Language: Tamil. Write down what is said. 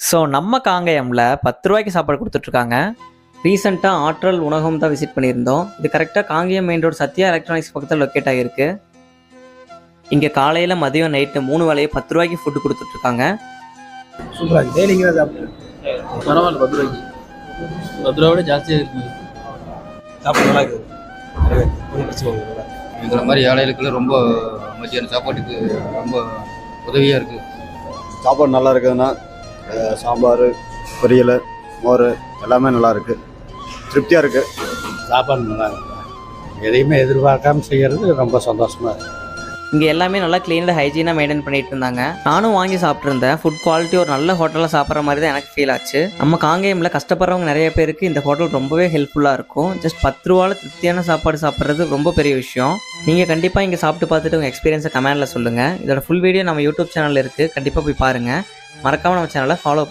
ஸோ நம்ம காங்கேயம்ல 10 ரூபாய்க்கு சாப்பாடு கொடுத்துட்ருக்காங்க. ரீசெண்டாக ஆற்றல் உணவகம் தான் விசிட் பண்ணியிருந்தோம். இது கரெக்டாக Kangeyam main road Sathya electronics பக்கத்தில் லொக்கேட் ஆகிருக்கு. இங்கே காலையில் மதியம் நைட்டு 3 வேளையே 10 ரூபாய்க்கு ஃபுட்டு கொடுத்துட்ருக்காங்க. சூப்பராக இருக்குது. டெய்லிங்க தான் சாப்பிட்டு பரவாயில்ல. 10 ரூபாய்க்கு 10 ரூபா விட ஜாஸ்தியாக இருக்குது. சாப்பிட நல்லா இருக்குது. ஒன்றும் பிரச்சனை இல்லை. எங்களை மாதிரி ஏழைகளுக்குள்ள ரொம்ப மத்தியான சாப்பாட்டுக்கு ரொம்ப உதவியாக இருக்குது. சாப்பாடு நல்லா இருக்குதுன்னா சாம்பார், பொரியல், மோர் எல்லாமே நல்லா இருக்குது. திருப்தியாக இருக்குது. சாப்பாடு நல்லா இருக்குது. எதையுமே எதிர்பார்க்காம செய்கிறது ரொம்ப சந்தோஷமாக இருக்குது. இங்கே எல்லாமே நல்லா க்ளீனாக ஹைஜீனாக மெயின்டைன் பண்ணிட்டு இருந்தாங்க. நானும் வாங்கி சாப்பிட்ருந்தேன். ஃபுட் குவாலிட்டி ஒரு நல்ல ஹோட்டலில் சாப்பிட்ற மாதிரி தான் எனக்கு ஃபீல் ஆச்சு. நம்ம காங்கேயமில் கஷ்டப்படுறவங்க நிறைய பேருக்கு இந்த ஹோட்டல் ரொம்பவே ஹெல்ப்ஃபுல்லாக இருக்கும். ஜஸ்ட் 10 ரூபாவில் திருப்தியான சாப்பாடு சாப்பிட்றது ரொம்ப பெரிய விஷயம். நீங்கள் கண்டிப்பாக இங்கே சாப்பிட்டு பார்த்துட்டு உங்கள் எக்ஸ்பீரியன்ஸை கமெண்டில் சொல்லுங்கள். இதோட ஃபுல் வீடியோ நம்ம யூடியூப் சேனலில் இருக்குது. கண்டிப்பாக போய் பாருங்கள். மறக்காமல் நம்ம சேனலை ஃபாலோ